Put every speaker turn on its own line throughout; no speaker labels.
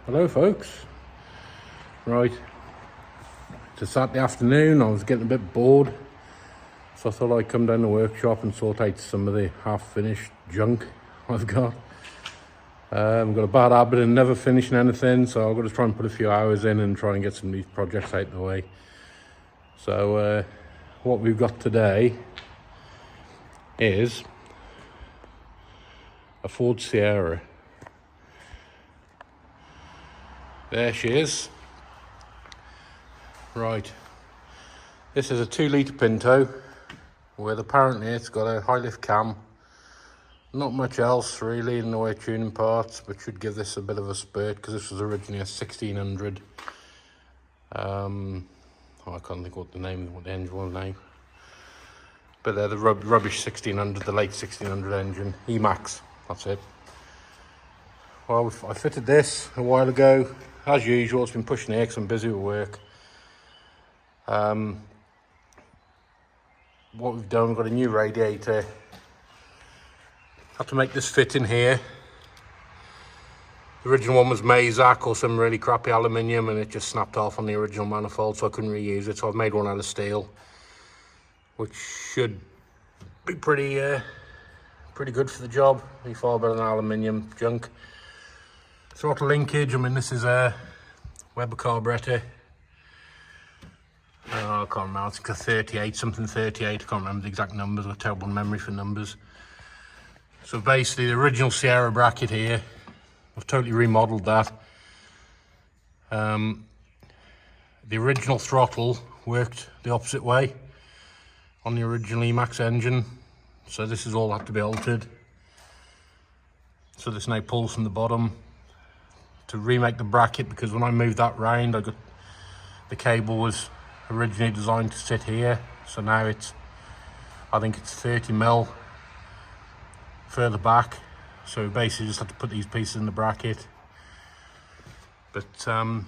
Hello folks. Right, it's a Saturday afternoon. I was getting a bit bored, so I thought I'd come down the workshop and sort out some of the half-finished junk I've got. I've got a bad habit of never finishing anything, so I've got to try and put a few hours in and try and get some of these projects out of the way. So what we've got today is a Ford Sierra. There she is. Right, this is a 2-litre Pinto with apparently it's got a high lift cam. Not much else really in the way of tuning parts, but should give this a bit of a spurt because this was originally a 1600. I can't think what the engine was now. But the rubbish 1600, the late 1600 engine, E-Max, that's it. Well, I fitted this a while ago. As usual, it's been pushing here because I'm busy with work. What we've done, we've got a new radiator. Had to make this fit in here. The original one was Mazak or some really crappy aluminium, and it just snapped off on the original manifold, so I couldn't reuse it. So I've made one out of steel, which should be pretty good for the job. Be far better than aluminium junk. Throttle linkage, I mean, this is a Weber carburetor. I can't remember, it's a 38, something 38, I can't remember the exact numbers, I've got terrible memory for numbers. So basically the original Sierra bracket here, I've totally remodeled that. The original throttle worked the opposite way on the original E-Max engine, so this has all had to be altered. So this now pulls from the bottom to remake the bracket, because when I moved that round, the cable was originally designed to sit here, so now I think it's 30mm further back, so basically just had to put these pieces in the bracket. But I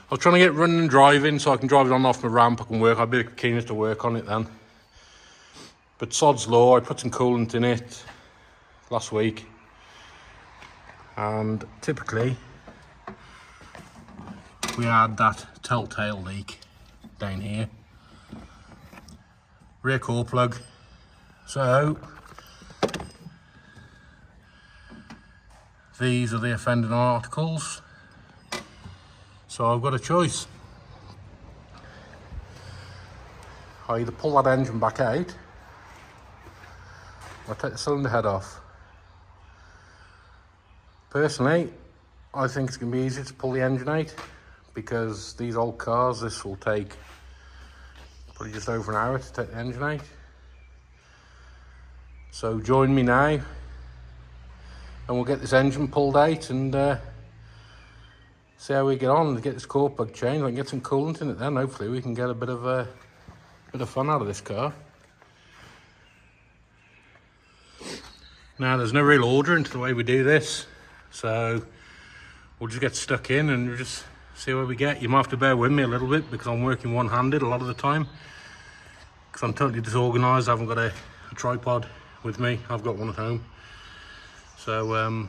was trying to get running and driving so I can drive it on off my ramp. I can work, I'd be keen to work on it then. But sod's law, I put some coolant in it last week, and typically we had that telltale leak down here, rear core plug. So these are the offending articles, so I've got a choice. I either pull that engine back out or take the cylinder head off. Personally, I think it's going to be easier to pull the engine out, because these old cars, this will take probably just over an hour to take the engine out. So join me now and we'll get this engine pulled out and see how we get on to get this core plug changed. I can get some coolant in it then, hopefully we can get a bit of fun out of this car. Now there's no real order into the way we do this, so we'll just get stuck in and we'll just see where we get. You might have to bear with me a little bit because I'm working one-handed a lot of the time, because I'm totally disorganised. I haven't got a tripod with me. I've got one at home. So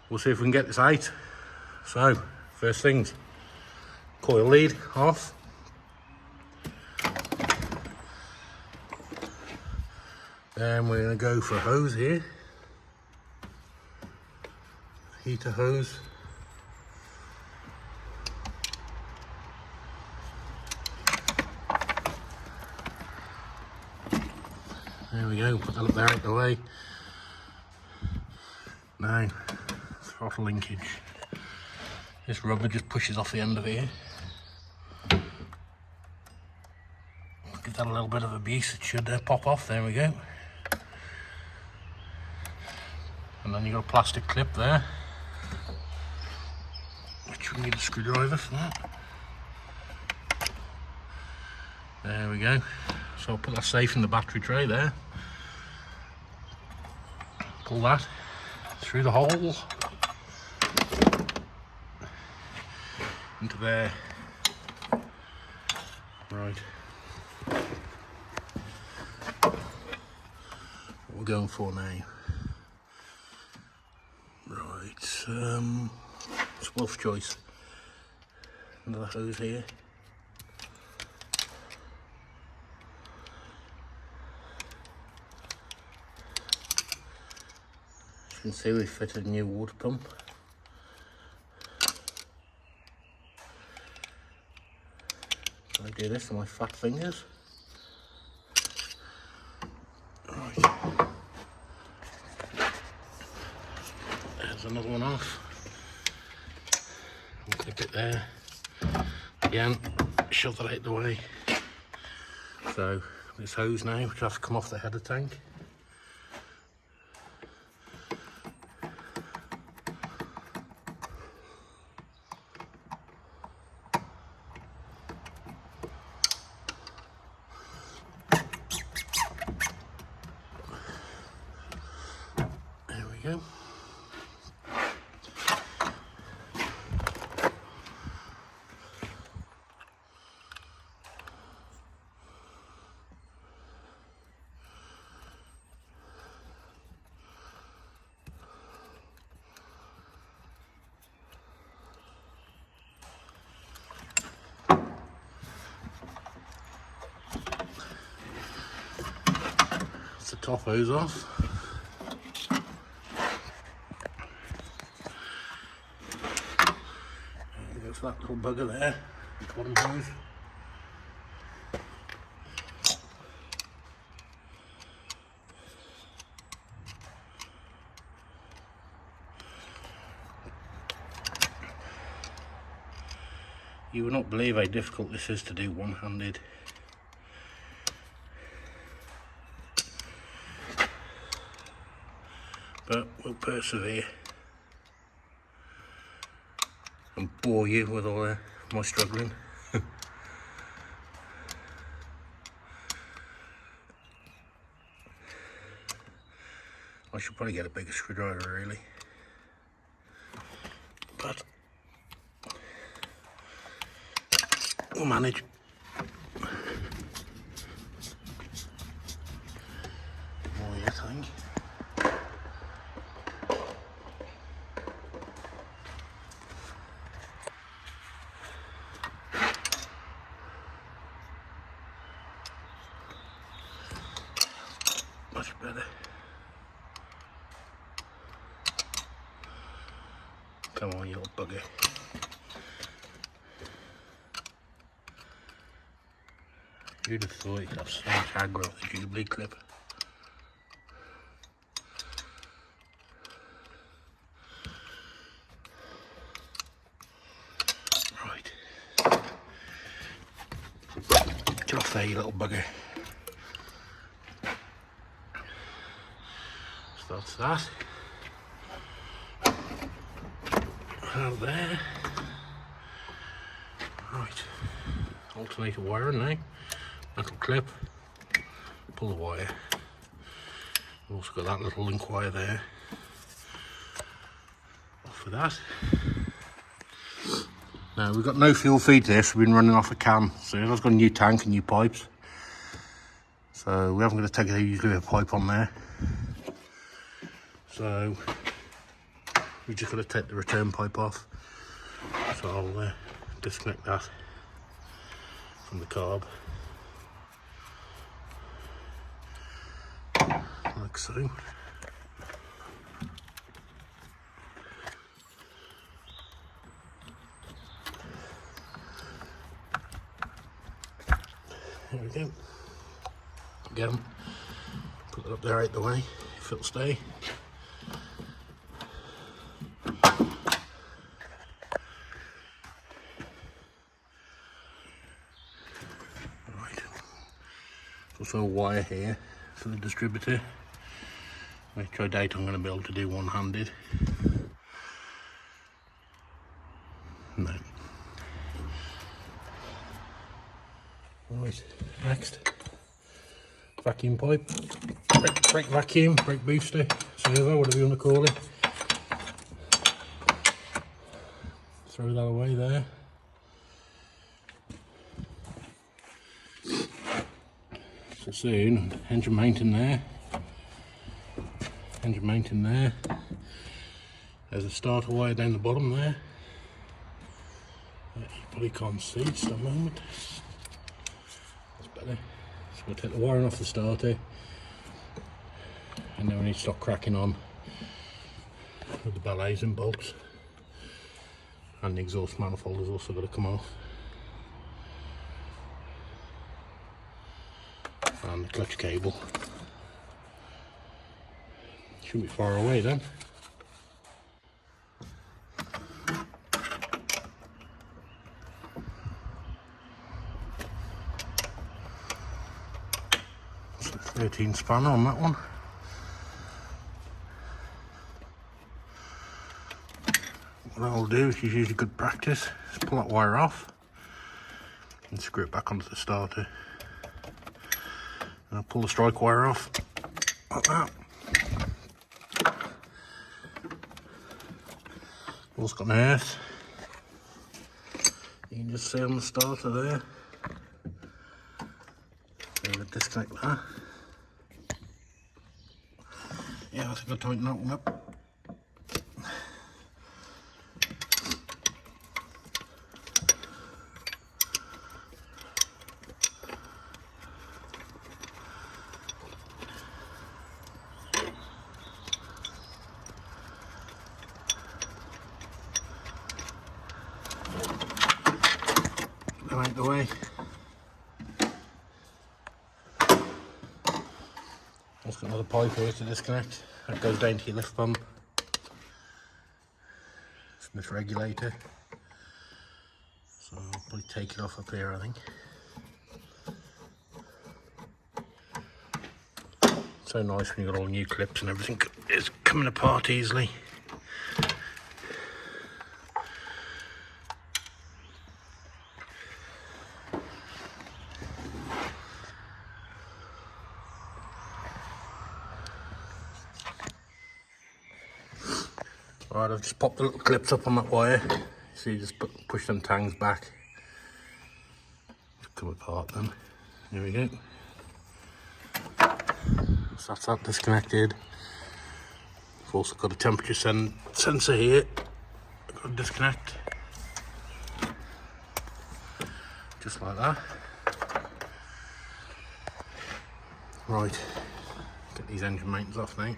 we'll see if we can get this out. So first things, coil lead off. Then we're going to go for a hose here. Heater hose. There we go, put that up there out the way. Now, throttle linkage. This rubber just pushes off the end of here. Give that a little bit of abuse, it should pop off, there we go. And then you've got a plastic clip there, which we need a screwdriver for that. There we go. So I'll put that safe in the battery tray there. Pull that through the hole into there. Right. What we're going for now Right, it's Wolf's Choice. Another hose here. As you can see, we fitted a new water pump. So I do this with my fat fingers. Right. There's another one off. I'll clip it there. Again, shove that out the way. So this hose now, which has to come off the header tank. There we go. The top hose off. There goes that little bugger there, the bottom hose. You would not believe how difficult this is to do one-handed. But we'll persevere and bore you with all my struggling. I should probably get a bigger screwdriver really, but we'll manage. More yet, I think. Much better. Come on, you little bugger. You'd have thought you'd have so much aggro with a Jubilee clip. Right. Get off there, you little bugger. So that's that. Out there. Right. Alternator wiring now. Little clip. Pull the wire. We've also got that little link wire there. Off with that. Now we've got no fuel feed to this. We've been running off a can. So I've got a new tank and new pipes. So we haven't got to take usually a pipe on there. So we just got to take the return pipe off. So I'll disconnect that from the carb, like so. There we go. Again, put it up there out the way if it'll stay. Also a wire here for the distributor, which I doubt I'm going to be able to do one-handed. No. Right, next, vacuum pipe, brake vacuum, brake booster, servo, whatever you want to call it. Throw that away there. So soon, engine mount in there, engine mount in there. There's a starter wire down the bottom there. You probably can't see just a moment. That's better. So we'll take the wiring off the starter, and then we need to start cracking on with the ballets and bolts. And the exhaust manifold has also got to come off. And the clutch cable. Shouldn't be far away then. It's a 13 spanner on that one. What I'll do, is usually good practice, is pull that wire off and screw it back onto the starter. And I'll pull the strike wire off like that. Also got an earth. You can just see on the starter there. So we'll disconnect that. Yeah, I think I'll tighten that one up. Out the way. I've got another pipe here to disconnect. That goes down to your lift pump. It's this regulator. So I'll probably take it off up here, I think. So nice when you've got all new clips and everything is coming apart easily. Alright, I've just popped the little clips up on that wire, so you just push them tangs back, come apart then. There we go. So that's that disconnected. I've also got a temperature sensor here. I've got to disconnect, just like that. Right, get these engine mounters off now.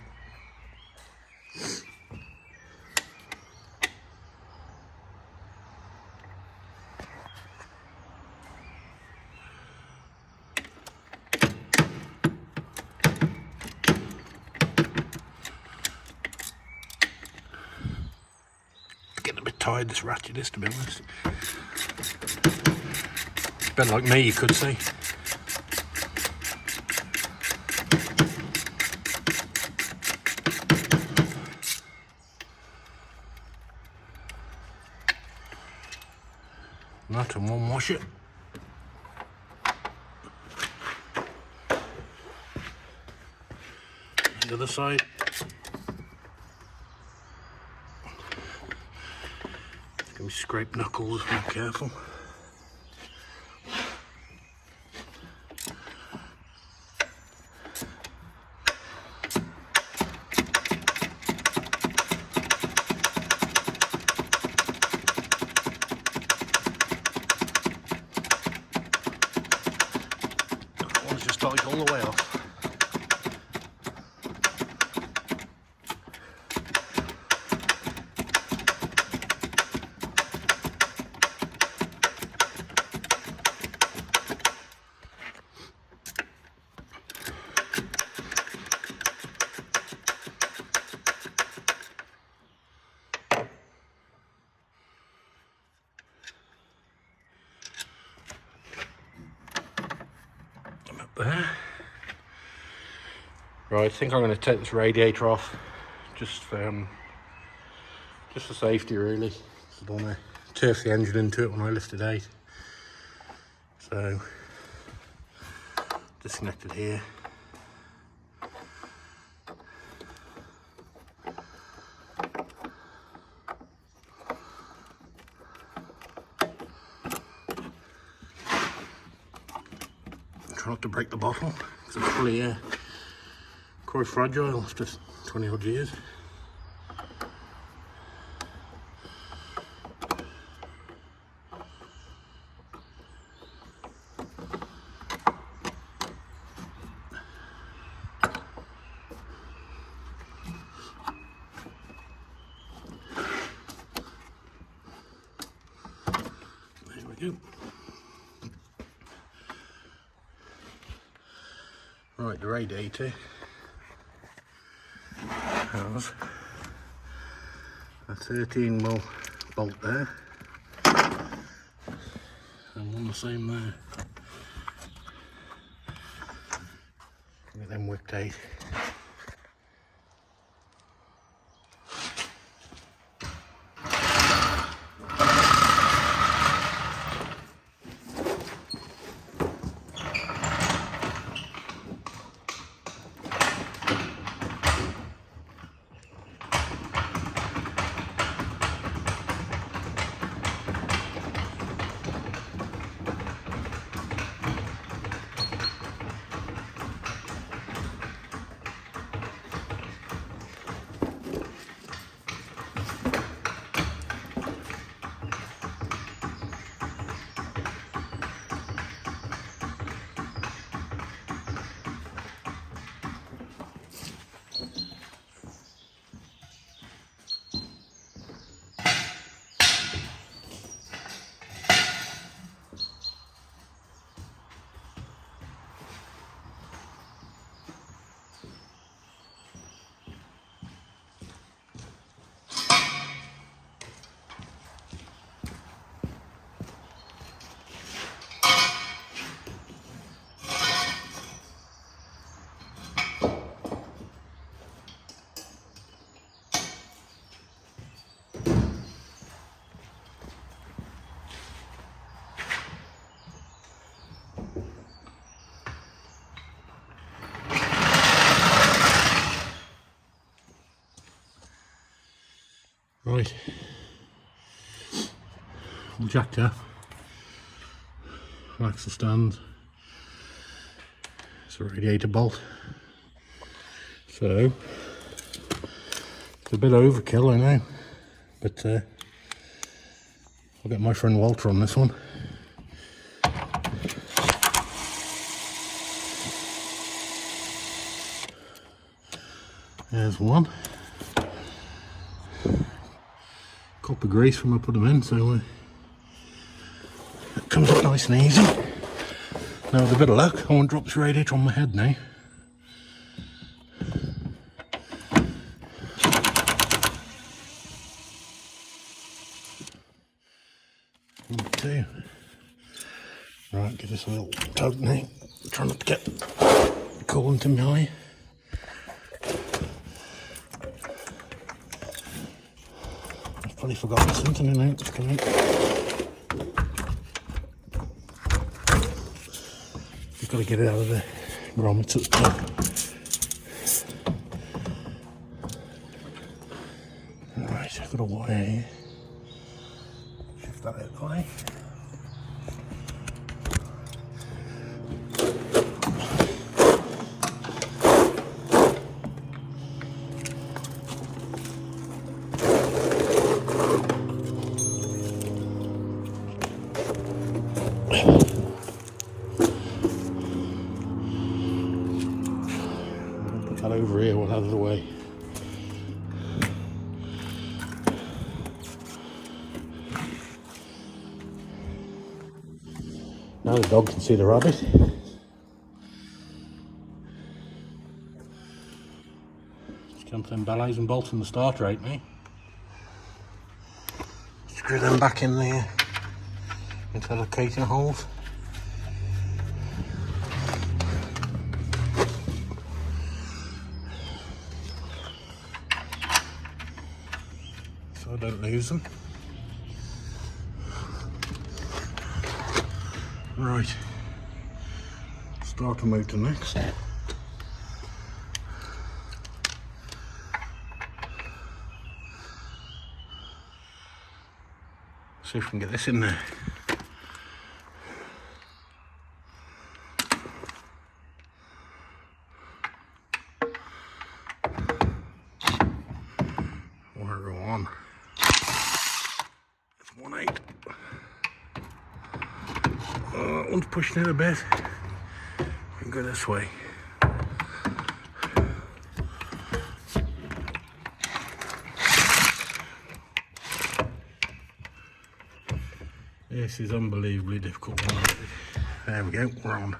Tired this ratchet is, to be honest. It's been like me, you could say. That and one wash it. The other side. We scrape knuckles, be careful. That one's just tight all the way off. There. Right, I think I'm going to take this radiator off, just for safety really. I don't want to turf the engine into it when I lift it out. So, disconnect it here. Try not to break the bottle, because it's fully quite fragile after 20 odd years. we go. Right, the radiator has a 13mm bolt there, and one the same there. With them wick tape. Right, all jacked up, axle stand, it's a radiator bolt, so it's a bit overkill I know, but I'll get my friend Walter on this one. There's one. Copper grease when I put them in, so it comes up nice and easy. Now with a bit of luck, I won't drop this radiator on my head now. Number two. Right, give this a little tug now. Try not to get coolant in my eye. I've forgotten something in there. You've got to get it out of the grommets at the top. Right, I've got a wire here. Shift that out of the way. Put that over here, one out of the way. Now the dog can see the rabbit. Just jump them bellows and bolts in the starter out now. Screw them back in there into the casing holes. So I don't lose them. Right, starter motor next. See if we can get this in there. Wire on. It's 1/8. That one's pushing it a bit. We can go this way. This is unbelievably difficult. There we go, we're on.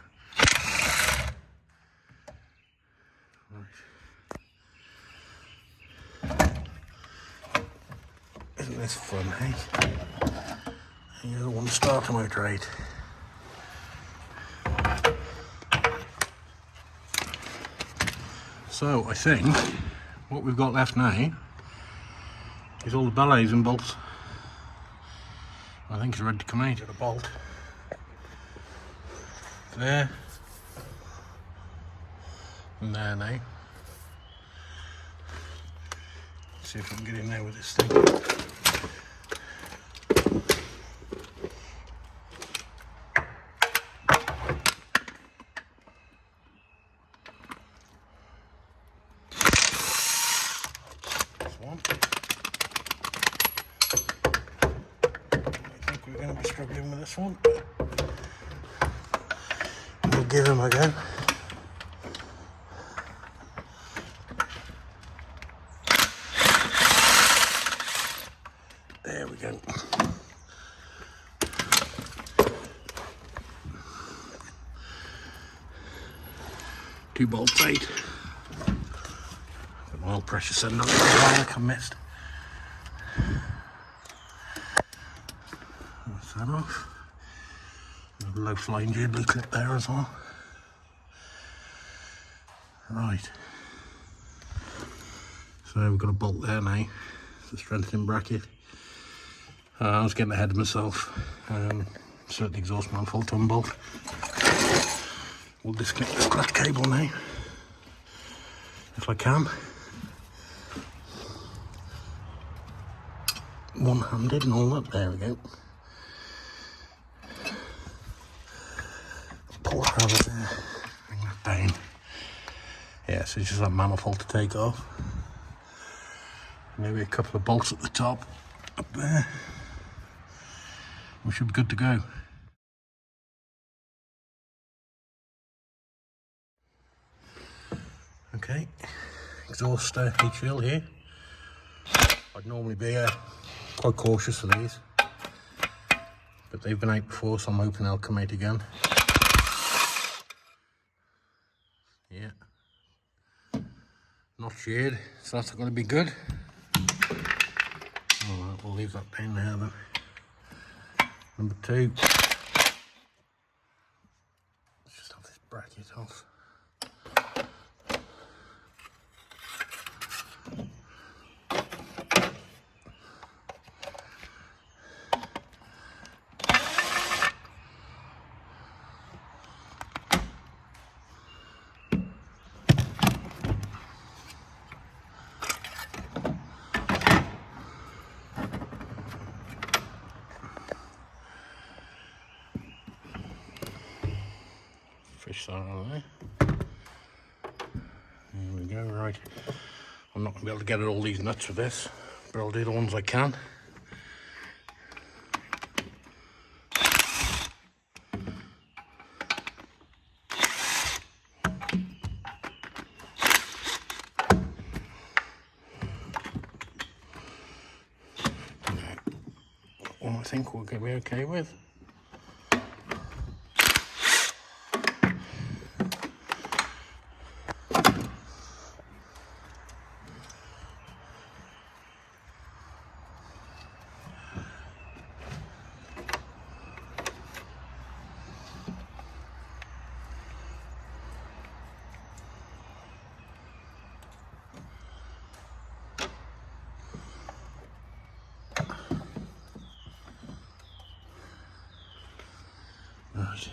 Isn't this fun, hey? You're the one starting my trade. So I think what we've got left now is all the bellows and bolts. I think it's ready to come out of the bolt. There. And there now. See if I can get in there with this thing. This one. I think we're going to be struggling with this one. We'll give him a go. There we go. Two bolts out. Got an oil pressure sender on the garlic I missed. That's that off. A low flying jiggly clip there as well. Right. So we've got a bolt there now. It's a strengthening bracket. I was getting ahead of myself. Insert the exhaust manifold 10 bolt. We'll disconnect this glass cable now, if I can. One-handed and all that. There we go. Pull that out of there. Bring that down. Yeah, so it's just that manifold to take off. Maybe a couple of bolts at the top, up there. We should be good to go. Okay, exhaust heat shield here. I'd normally be quite cautious of these, but they've been out before, so I'm hoping they'll come out again. Yeah, not sheared, so that's going to be good. Alright, we'll leave that down there then. Number two. Let's just have this bracket off. Fish that out of there. There we go, right. I'm not going to be able to get at all these nuts with this, but I'll do the ones I can. One I think we'll be okay with. Right.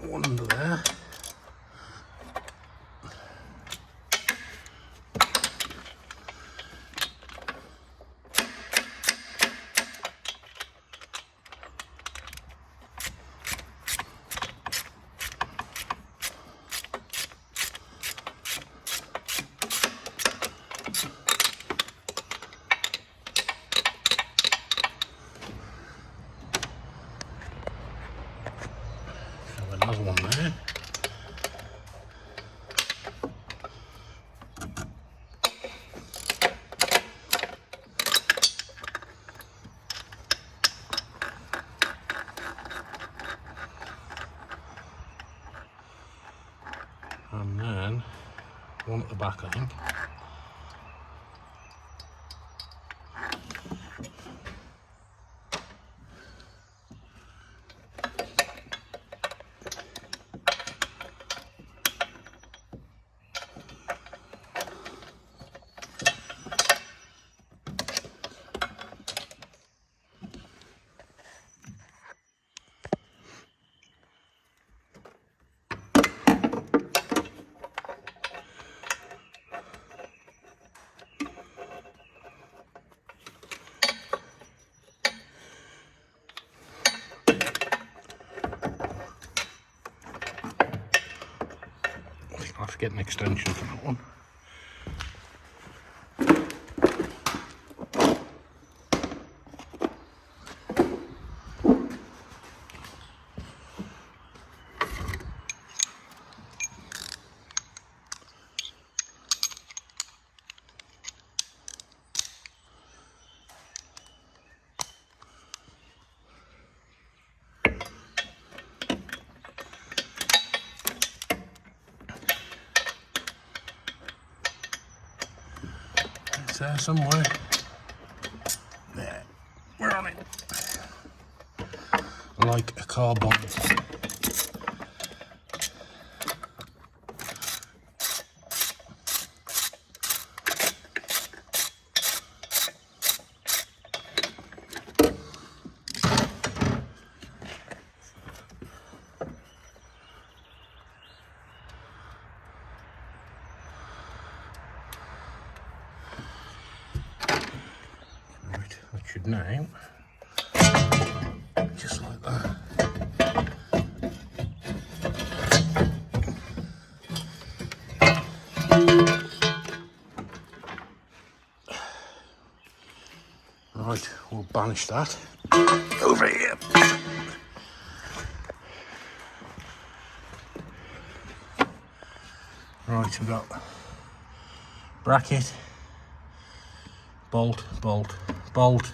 one under there. Another one there. And then one at the back, I think. I'll have to get an extension for that one. It's there somewhere. There. We're on it. Like a car bonnet. Should now, just like that. Right, we'll banish that over here. Right, we've got bracket, bolt, bolt, bolt,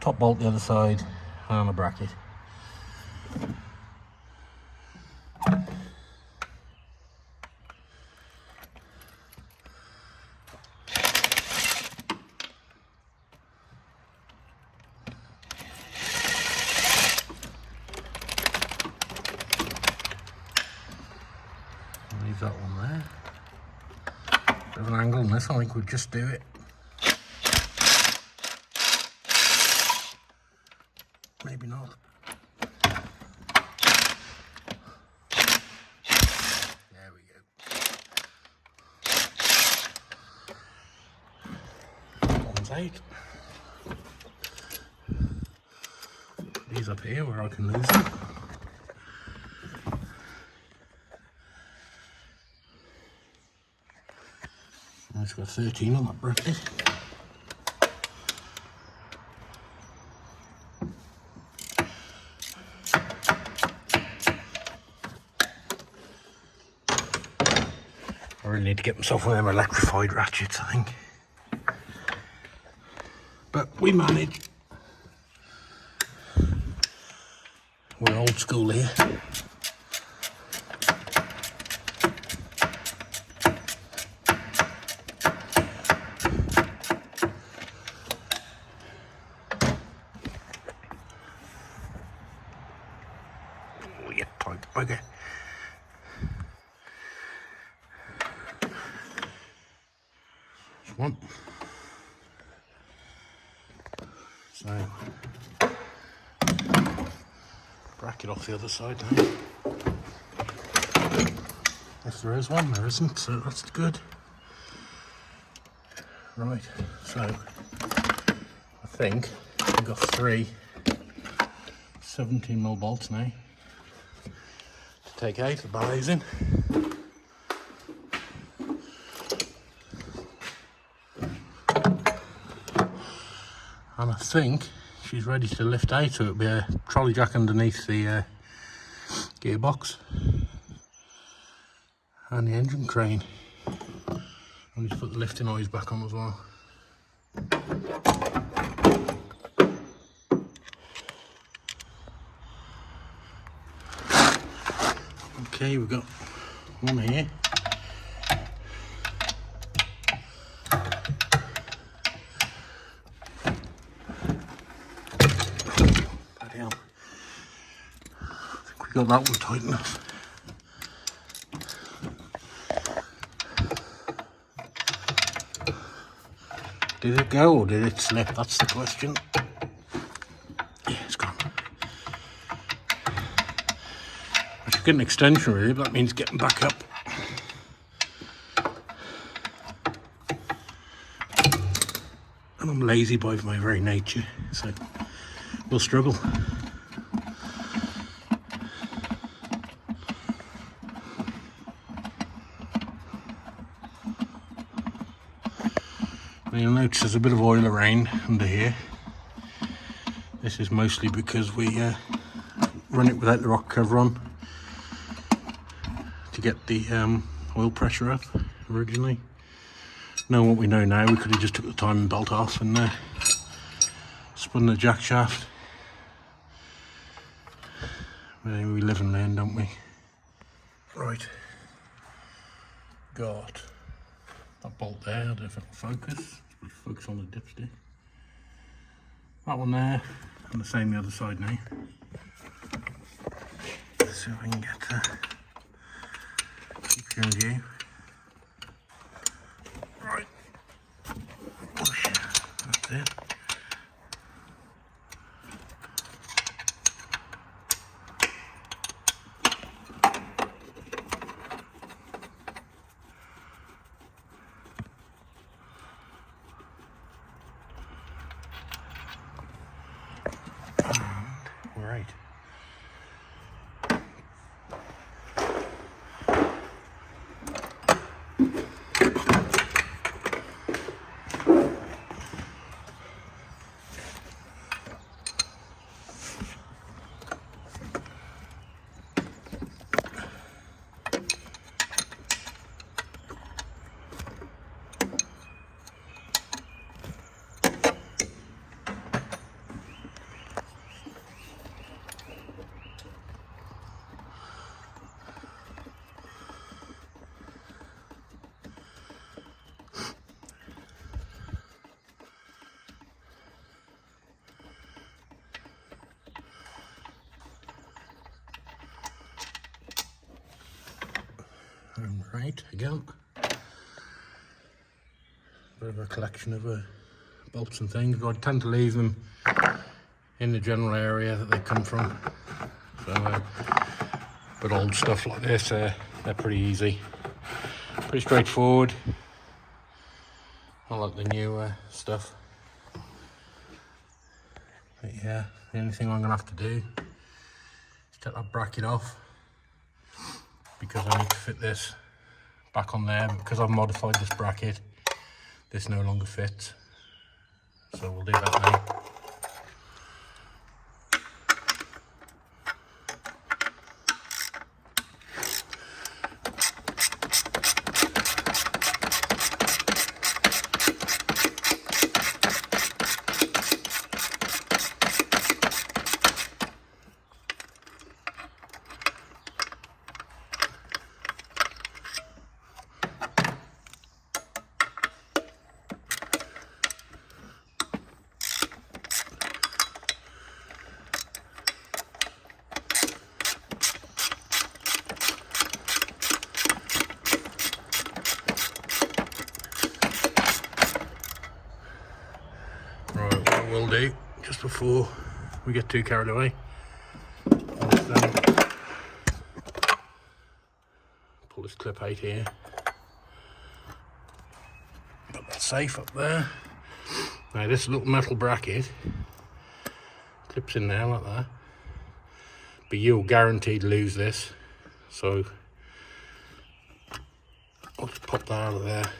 top bolt the other side, and a bracket. Leave that one there. Bit of an angle on this, I think we'll just do it. Maybe not. There we go. One's out. These up here where I can lose them. It's got 13 on that bracket. I really need to get myself one of them electrified ratchets, I think. But we manage. We're old school here. Oh, you tight bugger. One. So, bracket off the other side now. if there is one. There isn't, so that's good. Right, so I think I've got 3 17mm bolts now to take out the ballets in. And I think she's ready to lift out, so it'll be a trolley jack underneath the gearbox and the engine crane. I'll just put the lifting eyes back on as well. Okay, we've got one here. Bloody hell. I think we got that one tight enough. Did it go or did it slip? That's the question. Yeah, it's gone. I should get an extension really, but that means getting back up. And I'm lazy by my very nature, so we'll struggle. You'll notice there's a bit of oil around under here. This is mostly because we run it without the rock cover on to get the oil pressure up originally. Knowing what we know now, we could have just took the timing belt off and spun the jack shaft. But anyway, we live and learn, don't we? Right. Got that bolt there, I don't know if it'll focus. Focus on the dipstick. That one there, and the same the other side now. Let's see if I can get keep you in view. Right. Push. That's it. Right. And right again, bit of a collection of bolts and things, but I tend to leave them in the general area that they come from. So, but old stuff like this, they're pretty easy, pretty straightforward. I like the new stuff. But yeah, the only thing I'm gonna have to do is take that bracket off, because I need to fit this back on there. But because I've modified this bracket, this no longer fits. So we'll do that now. Will do just before we get too carried away. Pull this clip out here. Put that safe up there. Now this little metal bracket clips in there like that, but you'll guaranteed lose this, so I'll just pop that out of there.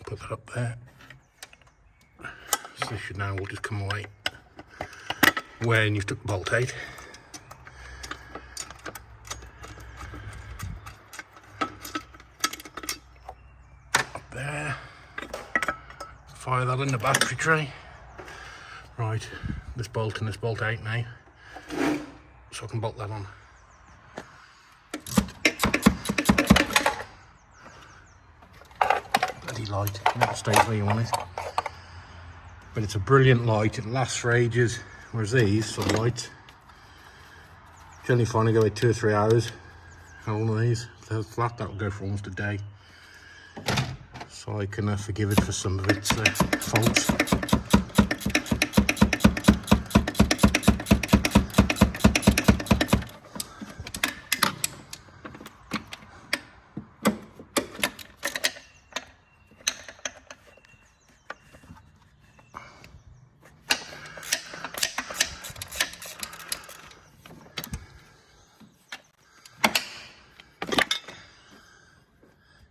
Put that up there. So this should now will just come away when you've took the bolt out. Up there. Fire that in the battery tray. Right, this bolt and this bolt out now, so I can bolt that on. Bloody light, it never stays where you want it. But it's a brilliant light, it lasts for ages, whereas these sort of lights generally find I go about 2 or 3 hours. And one of these, if they're flat, that'll go for almost a day. So I can forgive it for some of its faults.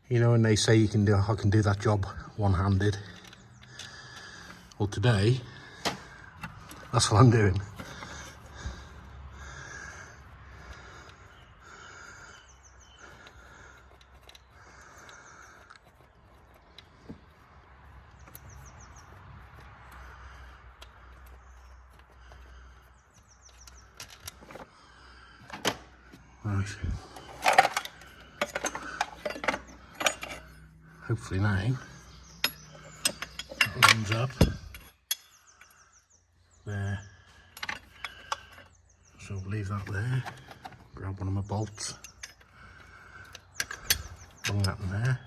You know, when they say you can do, I can do that job one-handed. Well, today, that's what I'm doing. Right. Hopefully now that lines up there, so we'll leave that there, grab one of my bolts, bring that in there,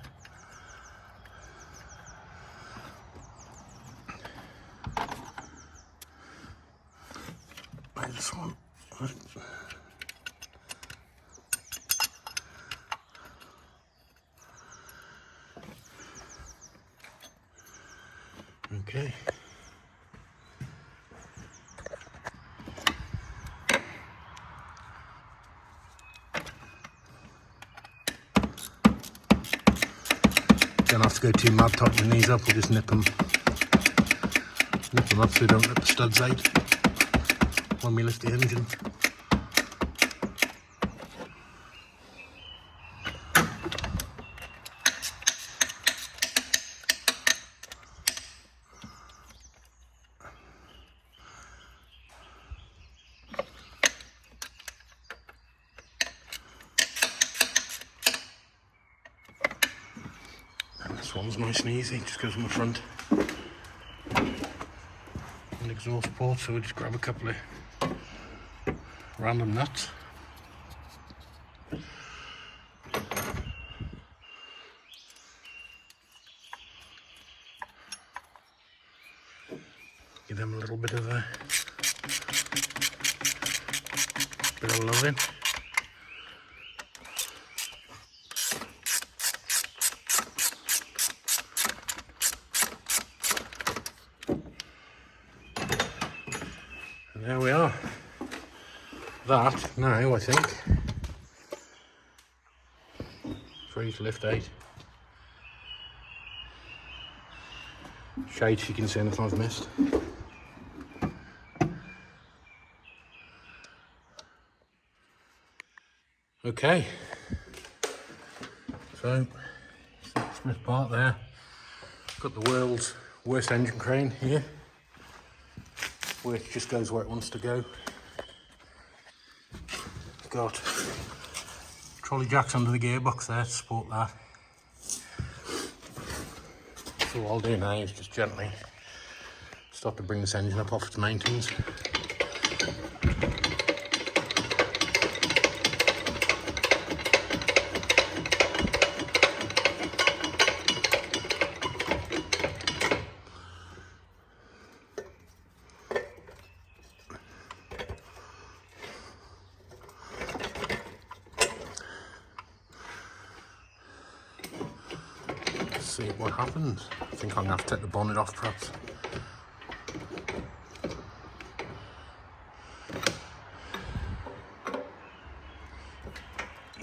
and this one, okay. Don't have to go too mad tightening these up, we'll just nip them up so we don't rip the studs out when we lift the engine. This one's nice and easy, just goes on the front. An exhaust port, so we'll just grab a couple of random nuts. Give them a little bit of loving. And there we are. That now, I think, free to lift out. Shade, you can see anything I've missed. Okay, so this part there, got the world's worst engine crane here, which just goes where it wants to go. Got trolley jacks under the gearbox there to support that. So what I'll do now is just gently start to bring this engine up off its mountings. see what happens. I think I'm gonna have to take the bonnet off perhaps.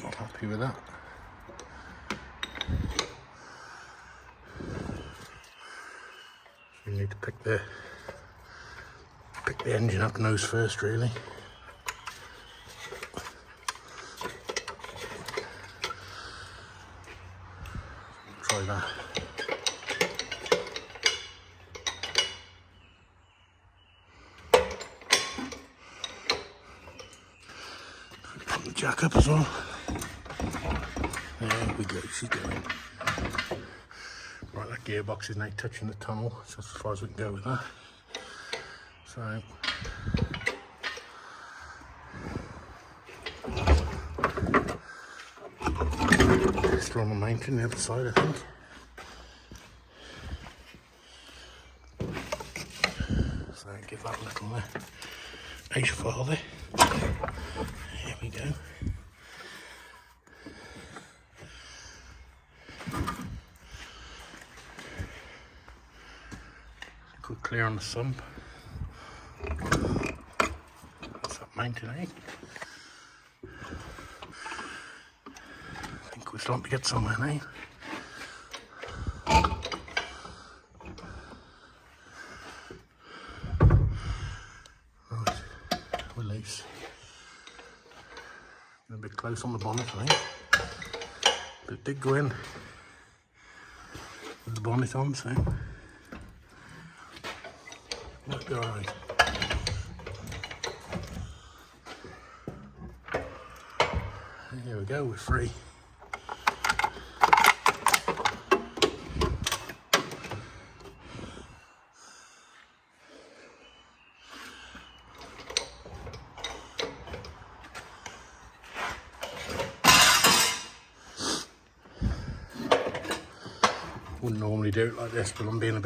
Not happy with that. So you need to pick the engine up nose first, really. Try that. Put the jack up as well. There we go, she's going. Right, that gearbox is now touching the tunnel, so that's as far as we can go with that. So still on the mountain, the other side, I think. So give that a little H file there. Here we go. Good clear on the sump. That's that mountain, eh? I think we're starting to get somewhere now. Right, release. A bit close on the bonnet, I think. But it did go in with the bonnet on, so might be alright. Here we go, we're free. Wouldn't normally do it like this, but I'm being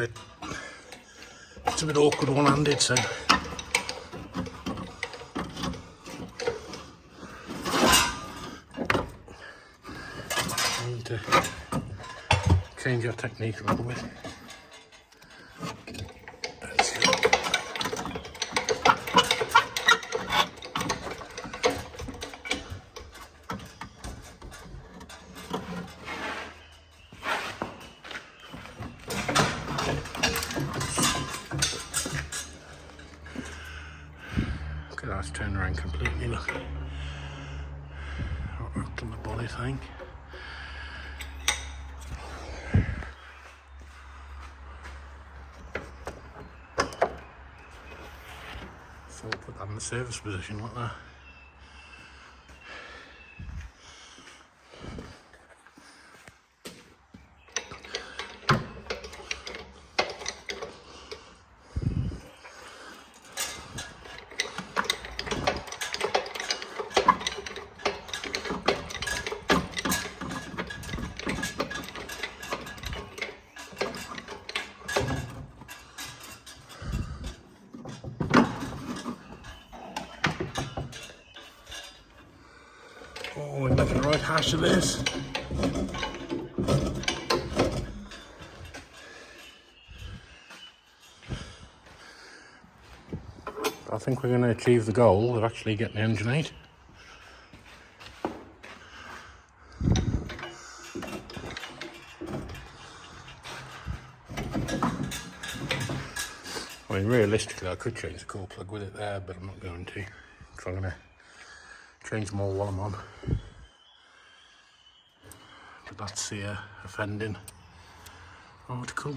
it's a bit awkward one-handed, so I need to change our technique a little bit. Let's go. Look at that, it's turned around completely, look. Wrapped on the bonnet, I think. So we'll put that in the service position like that. Oh, we're making the right hash of this. I think we're going to achieve the goal of actually getting the engine out. I mean, realistically, I could change the core plug with it there, but I'm not going to, because I'm going to change them all while I'm on. But that's the offending article.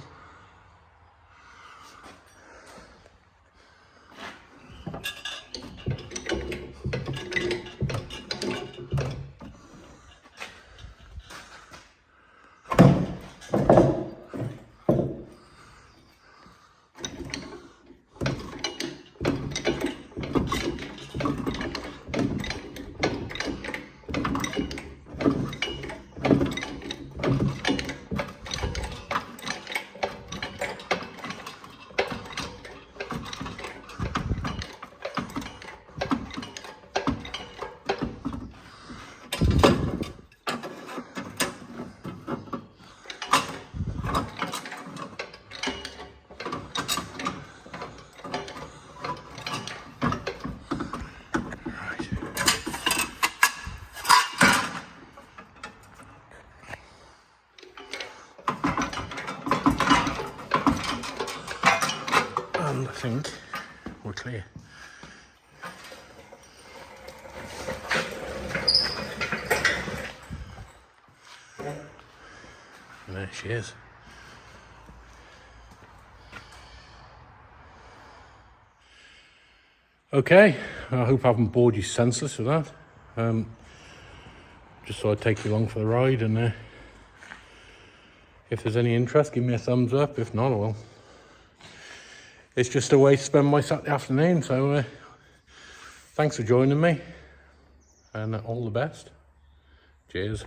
think we're clear. And there she is. Okay, I hope I haven't bored you senseless with that. Just thought I'd take you along for the ride, and if there's any interest, give me a thumbs up. If not, well, it's just a way to spend my Saturday afternoon. So thanks for joining me, and all the best. Cheers.